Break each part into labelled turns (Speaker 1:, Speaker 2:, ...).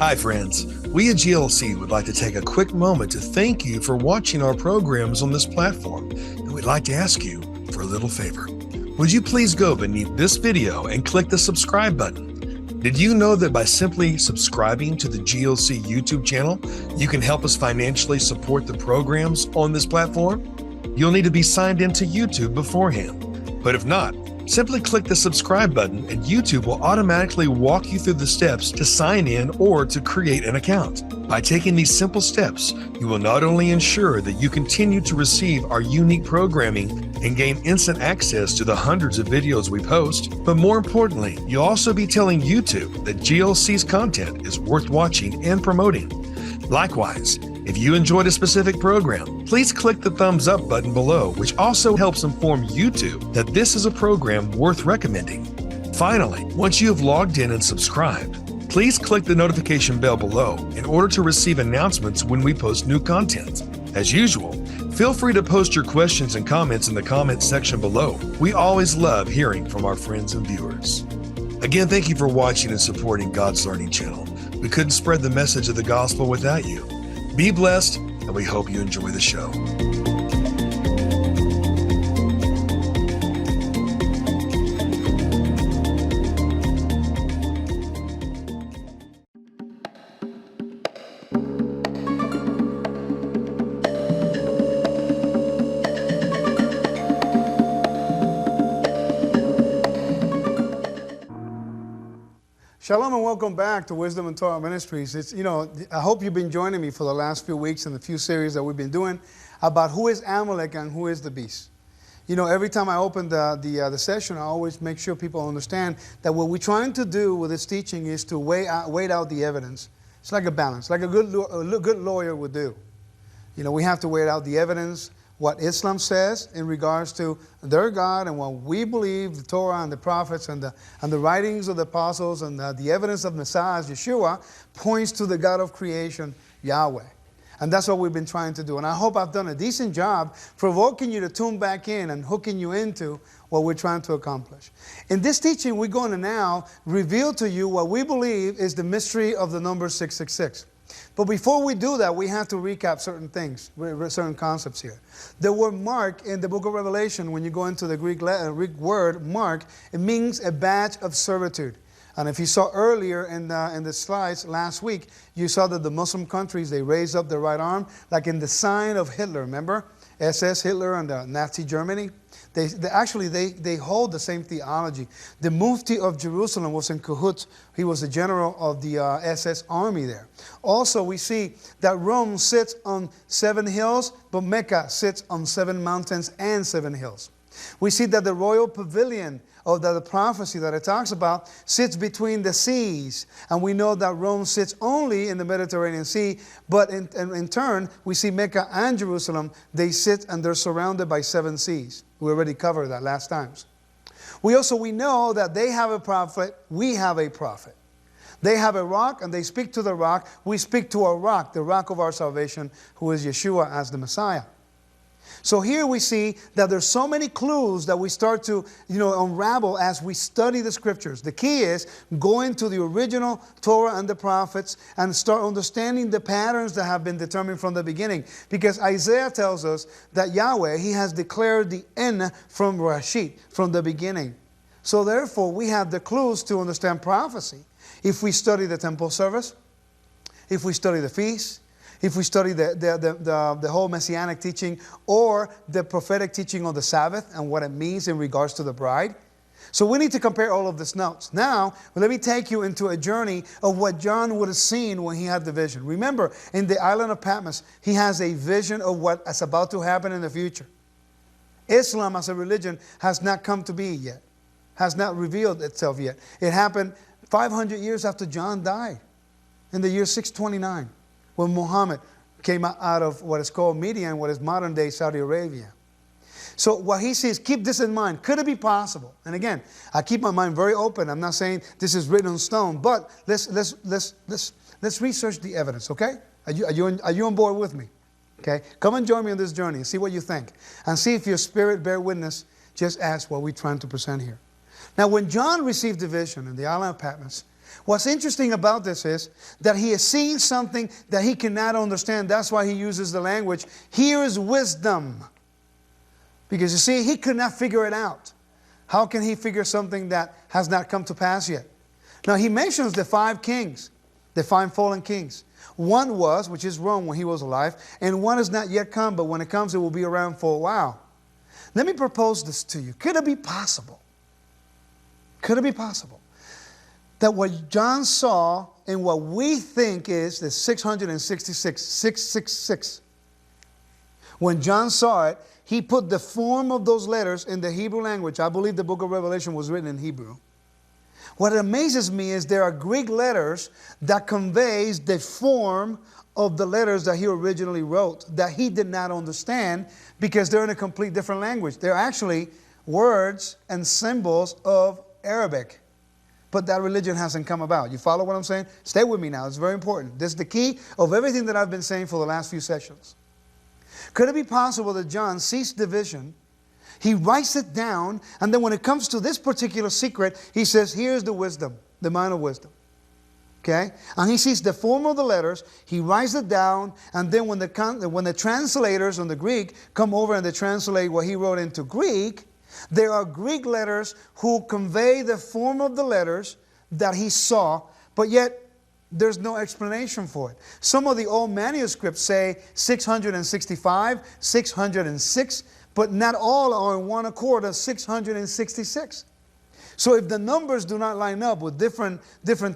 Speaker 1: Hi friends, we at GLC would like to take a quick moment to thank you for watching our programs on this platform, and we'd like to ask you for a little favor. Would you please go beneath this video and click the subscribe button? Did you know that by simply subscribing to the GLC YouTube channel, you can help us financially support the programs on this platform? You'll need to be signed into YouTube beforehand, but if not, simply click the subscribe button and YouTube will automatically walk you through the steps to sign in or to create an account. By taking these simple steps, you will not only ensure that you continue to receive our unique programming and gain instant access to the hundreds of videos we post, but more importantly, you'll also be telling YouTube that GLC's content is worth watching and promoting. Likewise, if you enjoyed a specific program, please click the thumbs up button below, which also helps inform YouTube that this is a program worth recommending. Finally, once you have logged in and subscribed, please click the notification bell below in order to receive announcements when we post new content. As usual, feel free to post your questions and comments in the comments section below. We always love hearing from our friends and viewers. Again, thank you for watching and supporting God's Learning Channel. We couldn't spread the message of the gospel without you. Be blessed, and we hope you enjoy the show.
Speaker 2: Shalom and welcome back to Wisdom and Torah Ministries. I hope you've been joining me for the last few weeks in the few series that we've been doing about who is Amalek and who is the beast. Every time I open the session, I always make sure people understand that what we're trying to do with this teaching is to weigh out the evidence. It's like a balance, like a good lawyer would do. We have to weigh out the evidence, what Islam says in regards to their God and what we believe, the Torah and the prophets and the writings of the apostles and the evidence of Messiah, Yeshua, points to the God of creation, Yahweh. And that's what we've been trying to do. And I hope I've done a decent job provoking you to tune back in and hooking you into what we're trying to accomplish. In this teaching, we're going to now reveal to you what we believe is the mystery of the number 666. But before we do that, we have to recap certain things, certain concepts here. The word mark in the book of Revelation, when you go into the Greek word mark, it means a badge of servitude. And if you saw earlier in the slides last week, you saw that the Muslim countries, they raised up their right arm, like in the sign of Hitler, remember? SS Hitler and Nazi Germany. They hold the same theology. The Mufti of Jerusalem was in cahoots. He was the general of the SS army there. Also, we see that Rome sits on 7 hills, but Mecca sits on 7 mountains and 7 hills. We see that the royal pavilion of the prophecy that it talks about sits between the seas. And we know that Rome sits only in the Mediterranean Sea, but in turn, we see Mecca and Jerusalem, they sit and they're surrounded by 7 seas. We already covered that last times. We know that they have a prophet, we have a prophet. They have a rock and they speak to the rock. We speak to a rock, the rock of our salvation, who is Yeshua as the Messiah. So here we see that there's so many clues that we start to unravel as we study the scriptures. The key is going to the original Torah and the prophets and start understanding the patterns that have been determined from the beginning. Because Isaiah tells us that Yahweh, He has declared the end from Rashid, from the beginning. So therefore we have the clues to understand prophecy. If we study the temple service, if we study the feast, if we study the whole messianic teaching or the prophetic teaching of the Sabbath and what it means in regards to the bride. So we need to compare all of these notes. Now, let me take you into a journey of what John would have seen when he had the vision. Remember, in the island of Patmos, he has a vision of what is about to happen in the future. Islam as a religion has not come to be yet, has not revealed itself yet. It happened 500 years after John died, in the year 629. When Muhammad came out of what is called Midian, what is modern-day Saudi Arabia. So what he sees, keep this in mind. Could it be possible? And again, I keep my mind very open. I'm not saying this is written on stone, but let's research the evidence, okay? Are you on board with me? Okay? Come and join me on this journey and see what you think. And see if your spirit bear witness just as what we're trying to present here. Now, when John received the vision in the island of Patmos, What's interesting about this is that he is seeing something that he cannot understand. That's why he uses the language, here is wisdom. Because you see, he could not figure it out. How can he figure something that has not come to pass yet? Now he mentions the 5 kings, the 5 fallen kings. One was, which is Rome when he was alive, and one has not yet come, but when it comes, it will be around for a while. Let me propose this to you. Could it be possible? Could it be possible that what John saw and what we think is the 666, when John saw it, he put the form of those letters in the Hebrew language. I believe the book of Revelation was written in Hebrew. What amazes me is there are Greek letters that conveys the form of the letters that he originally wrote that he did not understand because they're in a complete different language. They're actually words and symbols of Arabic. But that religion hasn't come about. You follow what I'm saying? Stay with me now. It's very important. This is the key of everything that I've been saying for the last few sessions. Could it be possible that John sees the vision, he writes it down, and then when it comes to this particular secret, he says, here's the wisdom, the mind of wisdom. Okay? And he sees the form of the letters, he writes it down, and then when the translators on the Greek come over and they translate what he wrote into Greek, there are Greek letters who convey the form of the letters that he saw, but yet there's no explanation for it. Some of the old manuscripts say 665, 606, but not all are in one accord of 666. So if the numbers do not line up with different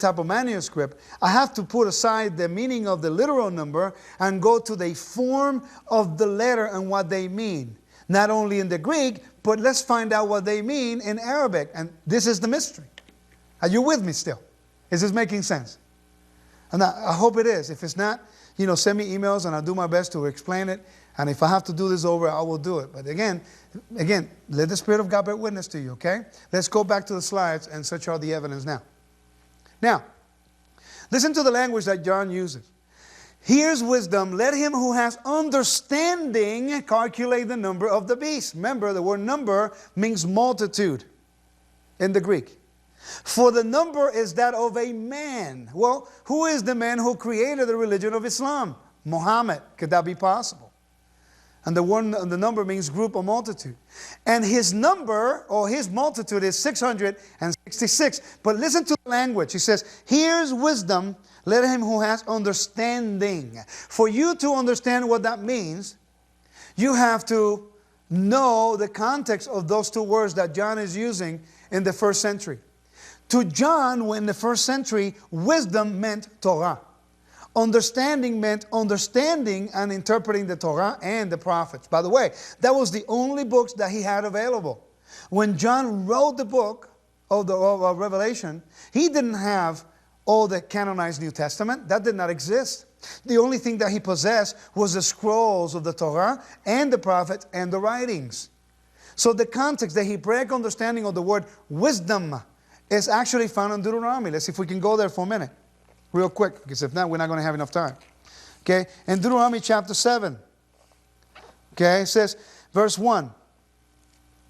Speaker 2: type of manuscript, I have to put aside the meaning of the literal number and go to the form of the letter and what they mean. Not only in the Greek, but let's find out what they mean in Arabic. And this is the mystery. Are you with me still? Is this making sense? And I hope it is. If it's not, send me emails and I'll do my best to explain it. And if I have to do this over, I will do it. But again, let the Spirit of God bear witness to you, okay? Let's go back to the slides and search out the evidence now. Now, listen to the language that John uses. Here's wisdom. Let him who has understanding calculate the number of the beast. Remember, the word number means multitude in the Greek. For the number is that of a man. Well, who is the man who created the religion of Islam? Muhammad. Could that be possible? And the number means group or multitude. And his number or his multitude is 666. But listen to the language. He says, here's wisdom. Let him who has understanding. For you to understand what that means, you have to know the context of those two words that John is using in the first century. To John, in the first century, wisdom meant Torah. Understanding meant understanding and interpreting the Torah and the prophets. By the way, that was the only books that he had available. When John wrote the book of Revelation, he didn't have all the canonized New Testament. That did not exist. The only thing that he possessed was the scrolls of the Torah and the prophets and the writings. So the context, the Hebraic understanding of the word wisdom is actually found in Deuteronomy. Let's see if we can go there for a minute. Real quick, because if not, we're not going to have enough time. Okay, in Deuteronomy chapter 7. Okay, it says, verse 1.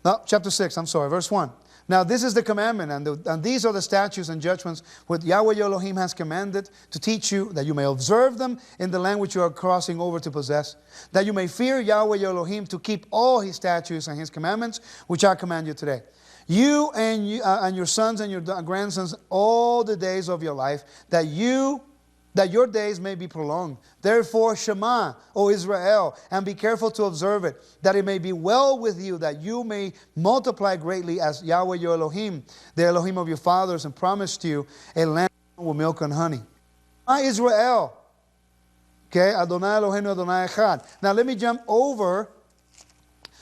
Speaker 2: No, chapter 6, I'm sorry, verse 1. Now this is the commandment, and these are the statutes and judgments which Yahweh your Elohim has commanded to teach you, that you may observe them in the land which you are crossing over to possess, that you may fear Yahweh your Elohim to keep all his statutes and his commandments, which I command you today. You and your sons and your grandsons all the days of your life, that your days may be prolonged. Therefore, Shema, O Israel, and be careful to observe it, that it may be well with you, that you may multiply greatly as Yahweh your Elohim, the Elohim of your fathers, and promised you a land with milk and honey. Israel. Okay, Adonai Eloheinu Adonai Echad. Now let me jump over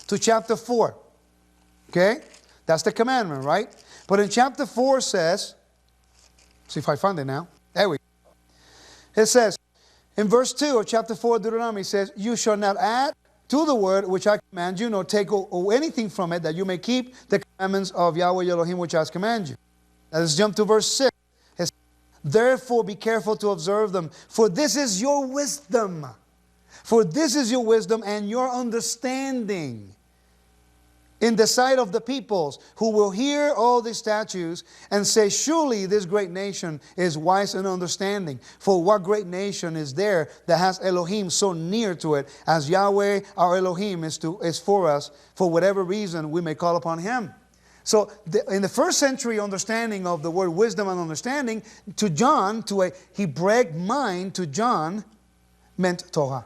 Speaker 2: to chapter 4. Okay? That's the commandment, right? But in chapter 4 says, see if I find it now. There we go. It says, in verse 2 of chapter 4 of Deuteronomy, it says, you shall not add to the word which I command you, nor take anything from it, that you may keep the commandments of Yahweh your Elohim which I command you. Now let's jump to verse 6. It says, therefore be careful to observe them, for this is your wisdom. For this is your wisdom and your understanding. in the sight of the peoples, who will hear all these statutes and say, surely this great nation is wise and understanding. For what great nation is there that has Elohim so near to it as Yahweh our Elohim is for us, for whatever reason we may call upon him. So in the first century understanding of the word wisdom and understanding, to John, to a Hebraic mind, to John, meant Torah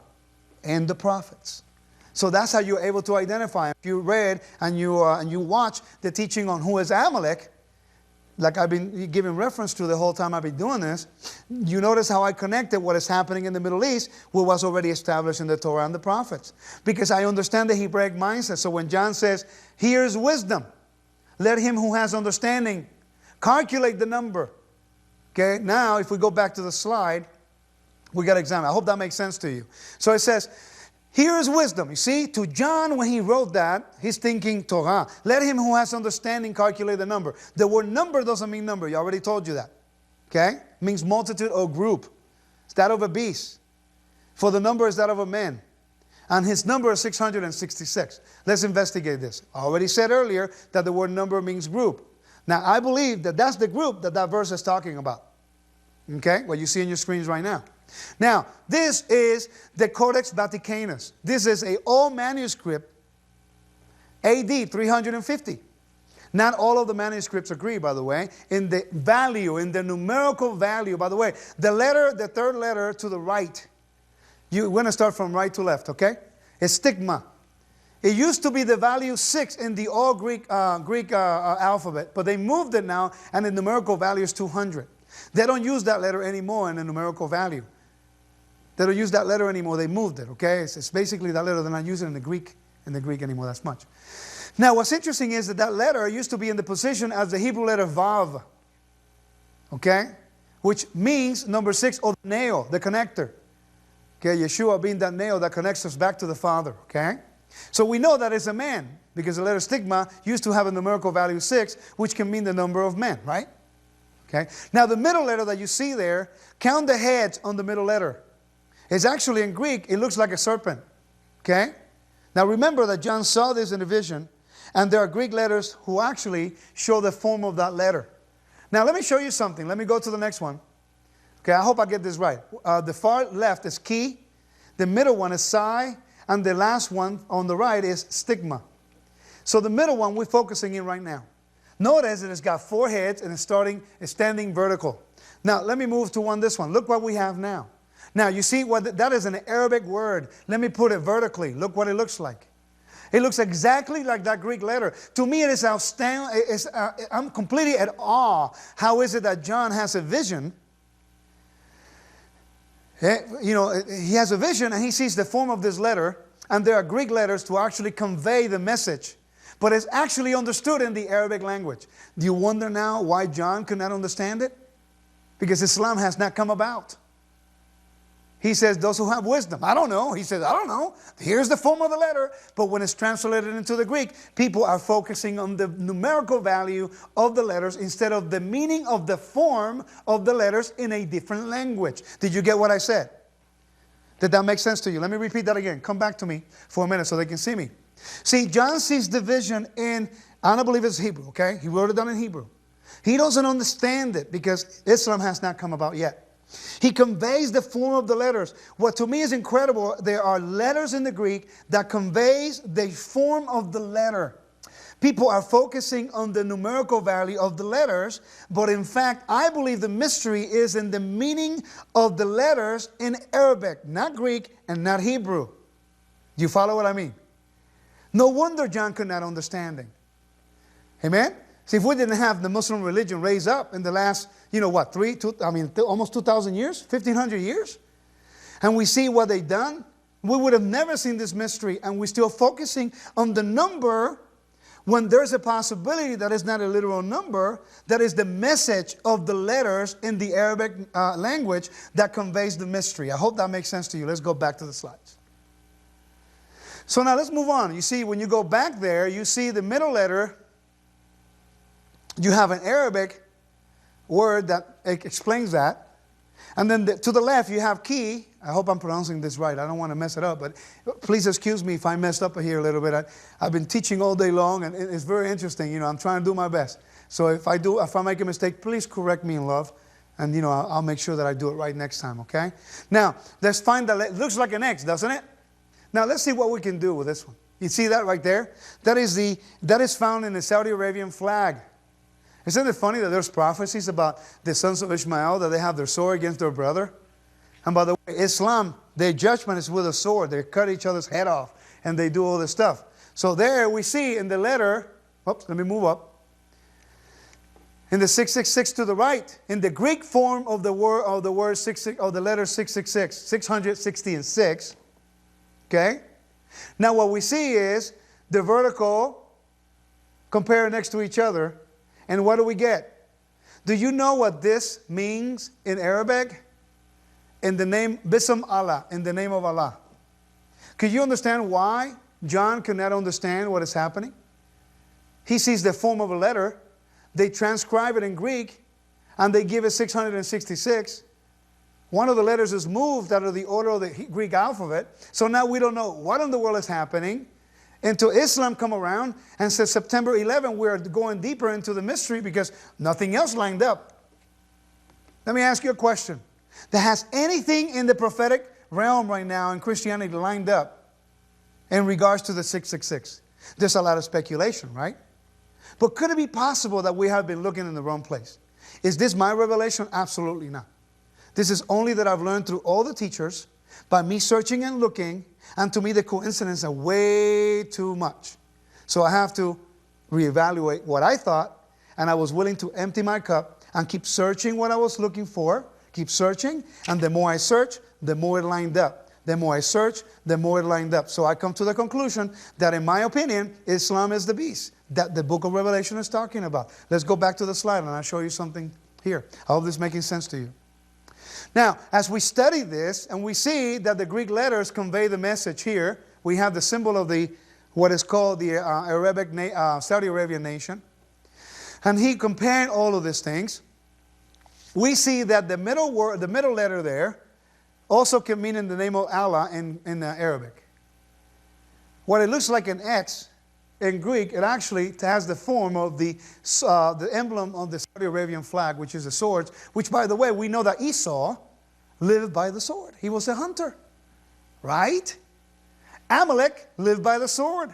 Speaker 2: and the prophets. So that's how you're able to identify. If you read and you watch the teaching on who is Amalek, like I've been giving reference to the whole time I've been doing this, you notice how I connected what is happening in the Middle East with what's already established in the Torah and the prophets. Because I understand the Hebraic mindset. So when John says, here's wisdom, let him who has understanding calculate the number. Okay, now if we go back to the slide, we got to examine. I hope that makes sense to you. So it says, here is wisdom. You see, to John, when he wrote that, he's thinking Torah. Let him who has understanding calculate the number. The word number doesn't mean number. You already told you that. Okay? It means multitude or group. It's that of a beast. For the number is that of a man. And his number is 666. Let's investigate this. I already said earlier that the word number means group. Now, I believe that that's the group that verse is talking about. Okay? What you see on your screens right now. Now, this is the Codex Vaticanus. This is an old manuscript, AD 350. Not all of the manuscripts agree, by the way, in the value, in the numerical value. By the way, the third letter to the right, you're going to start from right to left, okay? It's stigma. It used to be the value 6 in the old Greek alphabet, but they moved it now, and the numerical value is 200. They don't use that letter anymore in the numerical value. They don't use that letter anymore. They moved it, okay? It's basically that letter. They're not using it in the Greek anymore that much. Now, what's interesting is that letter used to be in the position as the Hebrew letter Vav, okay? Which means number 6, or the nail, the connector. Okay, Yeshua being that nail that connects us back to the Father, okay? So we know that it's a man, because the letter stigma used to have a numerical value 6, which can mean the number of men, right? Okay. Now the middle letter that you see there, count the heads on the middle letter. It's actually in Greek, it looks like a serpent. Okay? Now remember that John saw this in a vision, and there are Greek letters who actually show the form of that letter. Now let me show you something. Let me go to the next one. Okay, I hope I get this right. The far left is Chi, the middle one is Psi, and the last one on the right is Stigma. So the middle one we're focusing in right now. Notice that it's got 4 heads and it's standing vertical. Now, let me move to this one. Look what we have now. Now, you see, that is an Arabic word. Let me put it vertically. Look what it looks like. It looks exactly like that Greek letter. To me, it is outstanding. I'm completely at awe. How is it that John has a vision? You know, he has a vision and he sees the form of this letter, and there are Greek letters to actually convey the message. But it's actually understood in the Arabic language. Do you wonder now why John could not understand it? Because Islam has not come about. He says, those who have wisdom. I don't know. He says, I don't know. Here's the form of the letter. But when it's translated into the Greek, people are focusing on the numerical value of the letters instead of the meaning of the form of the letters in a different language. Did you get what I said? Did that make sense to you? Let me repeat that again. Come back to me for a minute so they can see me. See, John sees the vision in, I don't believe it's Hebrew, okay? He wrote it down in Hebrew. He doesn't understand it because Islam has not come about yet. He conveys the form of the letters. What to me is incredible, there are letters in the Greek that conveys the form of the letter. People are focusing on the numerical value of the letters, but in fact, I believe the mystery is in the meaning of the letters in Arabic, not Greek and not Hebrew. Do you follow what I mean? No wonder John could not understand it. Amen? See, if we didn't have the Muslim religion raised up in the last, almost 2,000 years, 1,500 years, and we see what they've done, we would have never seen this mystery, and we're still focusing on the number when there's a possibility that is not a literal number, that is the message of the letters in the Arabic language that conveys the mystery. I hope that makes sense to you. Let's go back to the slides. So now let's move on. You see, when you go back there, you see the middle letter. You have an Arabic word that explains that. And then to the left, you have Ki. I hope I'm pronouncing this right. I don't want to mess it up, but please excuse me if I messed up here a little bit. I've been teaching all day long, and it's very interesting. You know, I'm trying to do my best. So if I make a mistake, please correct me in love. And, you know, I'll make sure that I do it right next time, okay? Now, let's find that. It looks like an X, doesn't it? Now, let's see what we can do with this one. You see that right there? That is found in the Saudi Arabian flag. Isn't it funny that there's prophecies about the sons of Ishmael, that they have their sword against their brother? And by the way, Islam, their judgment is with a sword. They cut each other's head off, and they do all this stuff. So there we see in the letter, oops, let me move up. In the 666 to the right, in the Greek form of the word of the letter 666, 660 and 6. Okay? Now what we see is the vertical compared next to each other. And what do we get? Do you know what this means in Arabic? In the name, Bism Allah, in the name of Allah. Could you understand why John cannot understand what is happening? He sees the form of a letter. They transcribe it in Greek, and they give it 666. One of the letters is moved out of the order of the Greek alphabet. So now we don't know what in the world is happening until Islam come around and says September 11, we're going deeper into the mystery because nothing else lined up. Let me ask you a question. That has anything in the prophetic realm right now in Christianity lined up in regards to the 666? There's a lot of speculation, right? But could it be possible that we have been looking in the wrong place? Is this my revelation? Absolutely not. This is only that I've learned through all the teachers, by me searching and looking, and to me the coincidences are way too much. So I have to reevaluate what I thought, and I was willing to empty my cup and keep searching what I was looking for, keep searching, and the more I search, the more it lined up. The more I search, the more it lined up. So I come to the conclusion that, in my opinion, Islam is the beast that the book of Revelation is talking about. Let's go back to the slide, and I'll show you something here. I hope this is making sense to you. Now, as we study this, and we see that the Greek letters convey the message here, we have the symbol of what is called the Saudi Arabian nation. And he compared all of these things. We see that the middle letter there also can mean in the name of Allah in Arabic. What it looks like an X in Greek, it actually has the form of the emblem of the Saudi Arabian flag, which is the sword, which, by the way, we know that Esau lived by the sword. He was a hunter, right? Amalek lived by the sword.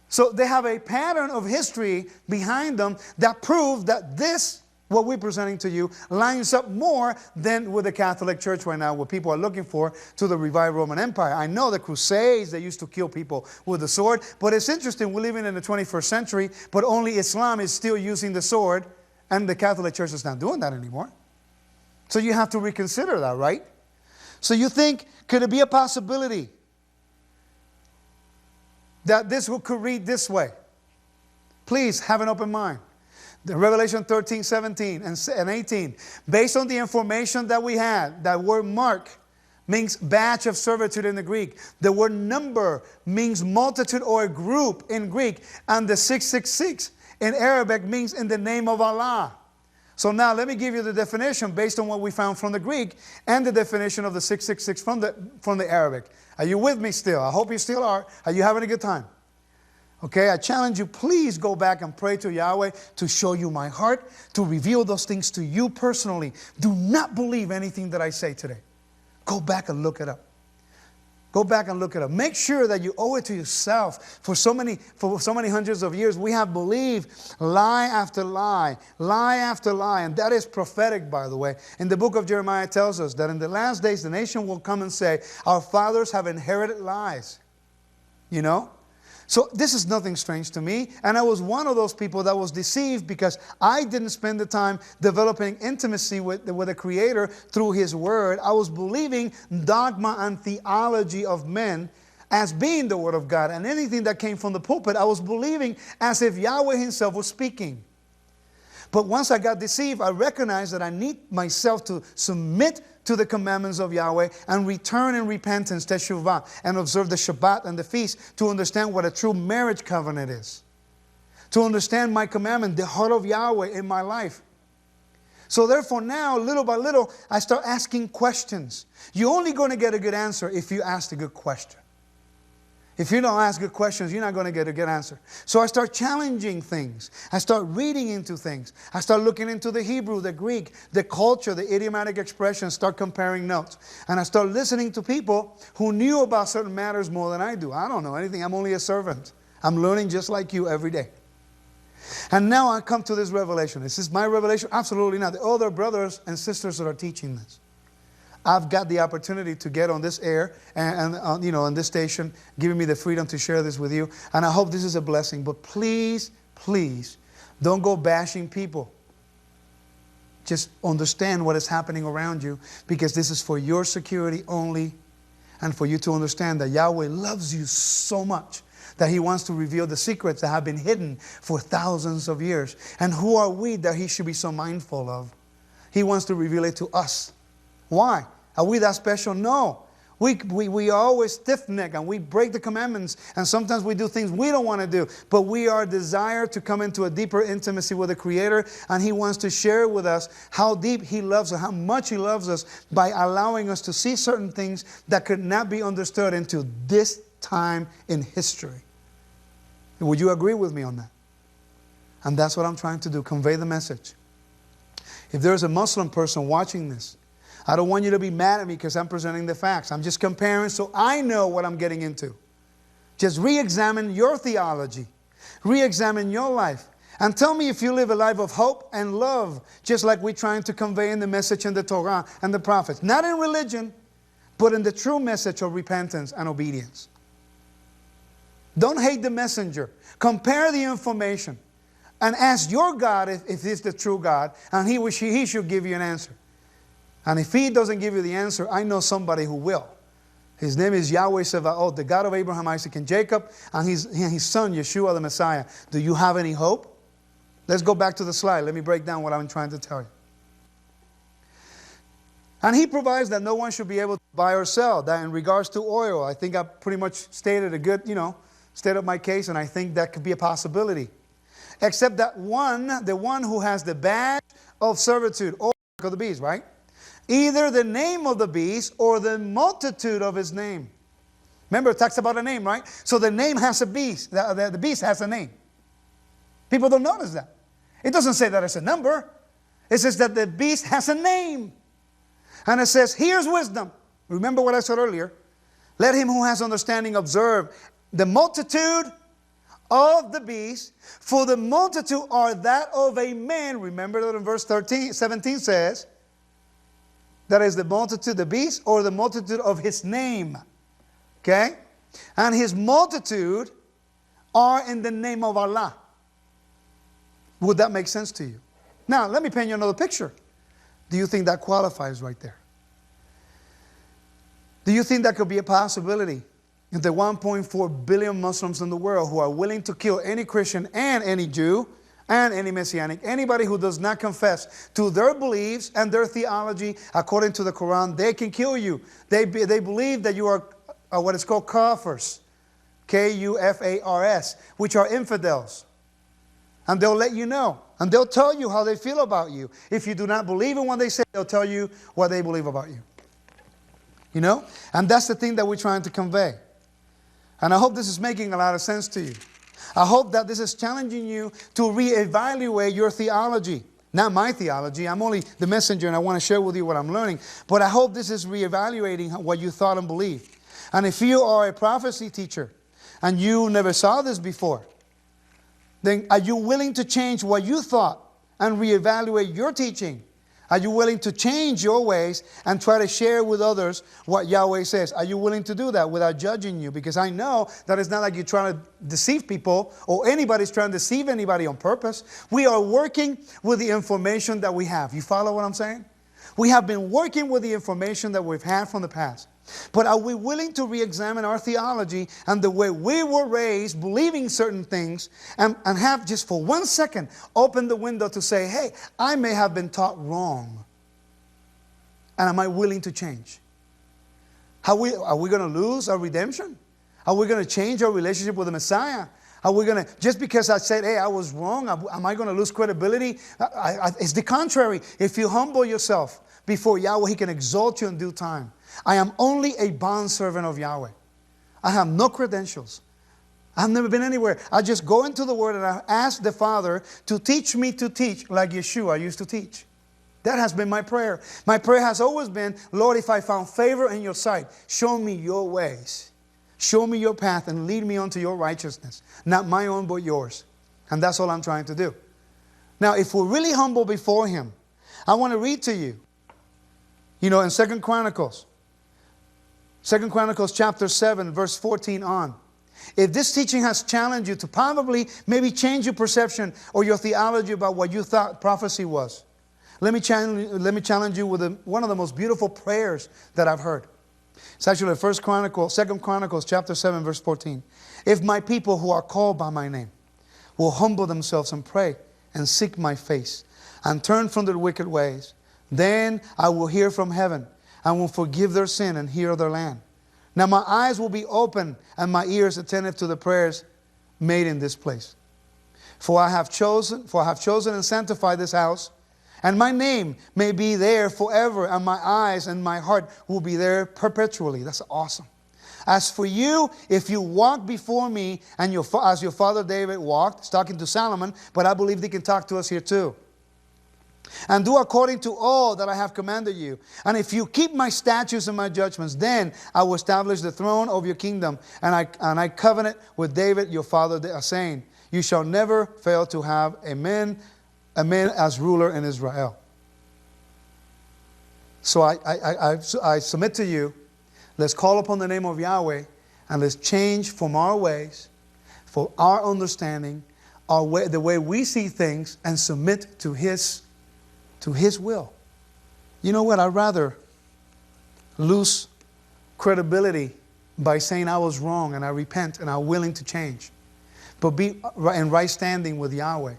Speaker 2: So they have a pattern of history behind them that proves that this, what we're presenting to you, lines up more than with the Catholic Church right now, what people are looking for to the revived Roman Empire. I know the Crusades, they used to kill people with the sword, but it's interesting, we're living in the 21st century, but only Islam is still using the sword, and the Catholic Church is not doing that anymore. So you have to reconsider that, right? So you think, could it be a possibility that this could read this way? Please have an open mind. The Revelation 13, 17, and 18. Based on the information that we had, that word mark means batch of servitude in the Greek. The word number means multitude or a group in Greek. And the 666 in Arabic means in the name of Allah. So now let me give you the definition based on what we found from the Greek and the definition of the 666 from the Arabic. Are you with me still? I hope you still are. Are you having a good time? Okay, I challenge you, please go back and pray to Yahweh to show you my heart, to reveal those things to you personally. Do not believe anything that I say today. Go back and look it up. Go back and look it up. Make sure that you owe it to yourself. For so many hundreds of years, we have believed lie after lie, lie after lie. And that is prophetic, by the way. In the book of Jeremiah, it tells us that in the last days, the nation will come and say, our fathers have inherited lies. You know? So this is nothing strange to me. And I was one of those people that was deceived because I didn't spend the time developing intimacy with the Creator through His Word. I was believing dogma and theology of men as being the Word of God. And anything that came from the pulpit, I was believing as if Yahweh Himself was speaking. But once I got deceived, I recognized that I need myself to submit to the commandments of Yahweh and return in repentance, teshuvah, and observe the Shabbat and the feast to understand what a true marriage covenant is. To understand my commandment, the heart of Yahweh in my life. So therefore now, little by little, I start asking questions. You're only going to get a good answer if you ask a good question. If you don't ask good questions, you're not going to get a good answer. So I start challenging things. I start reading into things. I start looking into the Hebrew, the Greek, the culture, the idiomatic expressions, start comparing notes. And I start listening to people who knew about certain matters more than I do. I don't know anything. I'm only a servant. I'm learning just like you every day. And now I come to this revelation. Is this my revelation? Absolutely not. The other brothers and sisters that are teaching this. I've got the opportunity to get on this air and on this station, giving me the freedom to share this with you. And I hope this is a blessing. But please, please, don't go bashing people. Just understand what is happening around you, because this is for your security only, and for you to understand that Yahweh loves you so much that He wants to reveal the secrets that have been hidden for thousands of years. And who are we that He should be so mindful of? He wants to reveal it to us. Why? Are we that special? No. We are always stiff-necked and we break the commandments, and sometimes we do things we don't want to do. But we are desired to come into a deeper intimacy with the Creator, and He wants to share with us how deep He loves us, how much He loves us, by allowing us to see certain things that could not be understood until this time in history. Would you agree with me on that? And that's what I'm trying to do, convey the message. If there's a Muslim person watching this, I don't want you to be mad at me because I'm presenting the facts. I'm just comparing so I know what I'm getting into. Just re-examine your theology. Re-examine your life. And tell me if you live a life of hope and love, just like we're trying to convey in the message in the Torah and the prophets. Not in religion, but in the true message of repentance and obedience. Don't hate the messenger. Compare the information. And ask your God if He's the true God. And He should give you an answer. And if He doesn't give you the answer, I know somebody who will. His name is Yahweh Sevaot, the God of Abraham, Isaac, and Jacob, and His Son, Yeshua the Messiah. Do you have any hope? Let's go back to the slide. Let me break down what I'm trying to tell you. And He provides that no one should be able to buy or sell. That in regards to oil, I think I pretty much stated a good, state of my case, and I think that could be a possibility. Except that the one who has the badge of servitude, or of the beast, right? Either the name of the beast or the multitude of his name. Remember, it talks about a name, right? So the name has a beast. The beast has a name. People don't notice that. It doesn't say that it's a number. It says that the beast has a name. And it says, here's wisdom. Remember what I said earlier. Let him who has understanding observe the multitude of the beast, for the multitude are that of a man. Remember that in verse 17 says, that is the multitude, the beast, or the multitude of his name. Okay? And his multitude are in the name of Allah. Would that make sense to you? Now, let me paint you another picture. Do you think that qualifies right there? Do you think that could be a possibility? If the 1.4 billion Muslims in the world who are willing to kill any Christian and any Jew and any Messianic, anybody who does not confess to their beliefs and their theology according to the Quran, they can kill you. They believe that you are what is called kafirs, Kufars, which are infidels. And they'll let you know. And they'll tell you how they feel about you. If you do not believe in what they say, they'll tell you what they believe about you. You know? And that's the thing that we're trying to convey. And I hope this is making a lot of sense to you. I hope that this is challenging you to reevaluate your theology. Not my theology. I'm only the messenger and I want to share with you what I'm learning. But I hope this is reevaluating what you thought and believed. And if you are a prophecy teacher and you never saw this before, then are you willing to change what you thought and reevaluate your teaching? Are you willing to change your ways and try to share with others what Yahweh says? Are you willing to do that without judging you? Because I know that it's not like you're trying to deceive people or anybody's trying to deceive anybody on purpose. We are working with the information that we have. You follow what I'm saying? We have been working with the information that we've had from the past. But are we willing to re-examine our theology and the way we were raised, believing certain things, and have just for 1 second open the window to say, hey, I may have been taught wrong. And am I willing to change? Are we going to lose our redemption? Are we going to change our relationship with the Messiah? Are we going to, just because I said, hey, I was wrong, am I going to lose credibility? It's the contrary. If you humble yourself before Yahweh, He can exalt you in due time. I am only a bondservant of Yahweh. I have no credentials. I've never been anywhere. I just go into the Word and I ask the Father to teach me to teach like Yeshua used to teach. That has been my prayer. My prayer has always been, Lord, if I found favor in your sight, show me your ways. Show me your path and lead me unto your righteousness. Not my own, but yours. And that's all I'm trying to do. Now, if we're really humble before Him, I want to read to you, in 2 Chronicles chapter 7, verse 14 on. If this teaching has challenged you to probably maybe change your perception or your theology about what you thought prophecy was, let me challenge you with one of the most beautiful prayers that I've heard. It's actually 2 Chronicles chapter 7, verse 14. If my people who are called by my name will humble themselves and pray and seek my face and turn from their wicked ways, then I will hear from heaven and will forgive their sin and heal their land. Now my eyes will be open and my ears attentive to the prayers made in this place. For I have chosen and sanctified this house, and my name may be there forever, and my eyes and my heart will be there perpetually. That's awesome. As for you, if you walk before me, and as your father David walked, he's talking to Solomon, but I believe they can talk to us here too. And do according to all that I have commanded you. And if you keep my statutes and my judgments, then I will establish the throne of your kingdom. And I covenant with David your father, saying, you shall never fail to have a man as ruler in Israel. So I submit to you, let's call upon the name of Yahweh and let's change from our ways, for our understanding, the way we see things, and submit to His will. You know what? I'd rather lose credibility by saying I was wrong and I repent and I'm willing to change, but be in right standing with Yahweh.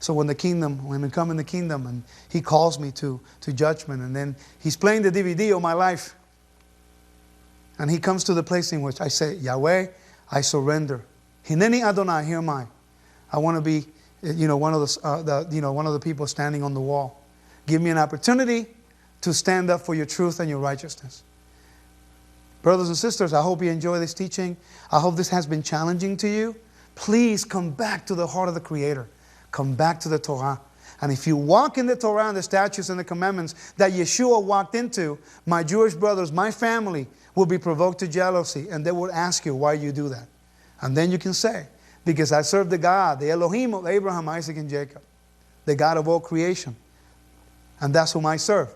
Speaker 2: So when we come in the kingdom and He calls me to judgment, and then He's playing the DVD of my life, and He comes to the place in which I say, Yahweh, I surrender. Hineni Adonai, here am I. I want to be, one of the people standing on the wall. Give me an opportunity to stand up for your truth and your righteousness. Brothers and sisters, I hope you enjoy this teaching. I hope this has been challenging to you. Please come back to the heart of the Creator. Come back to the Torah. And if you walk in the Torah and the statutes and the commandments that Yeshua walked into, my Jewish brothers, my family, will be provoked to jealousy, and they will ask you why you do that. And then you can say, because I serve the God, the Elohim of Abraham, Isaac, and Jacob, the God of all creation. And that's whom I serve.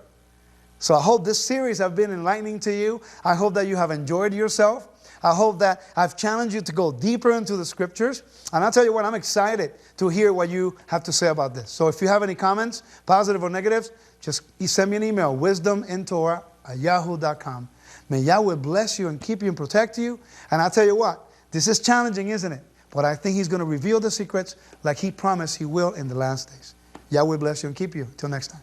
Speaker 2: So I hope this series has been enlightening to you. I hope that you have enjoyed yourself. I hope that I've challenged you to go deeper into the Scriptures. And I'll tell you what, I'm excited to hear what you have to say about this. So if you have any comments, positive or negatives, just send me an email, wisdomintorah@yahoo.com. May Yahweh bless you and keep you and protect you. And I'll tell you what, this is challenging, isn't it? But I think He's going to reveal the secrets like He promised He will in the last days. Yahweh bless you and keep you. Until next time.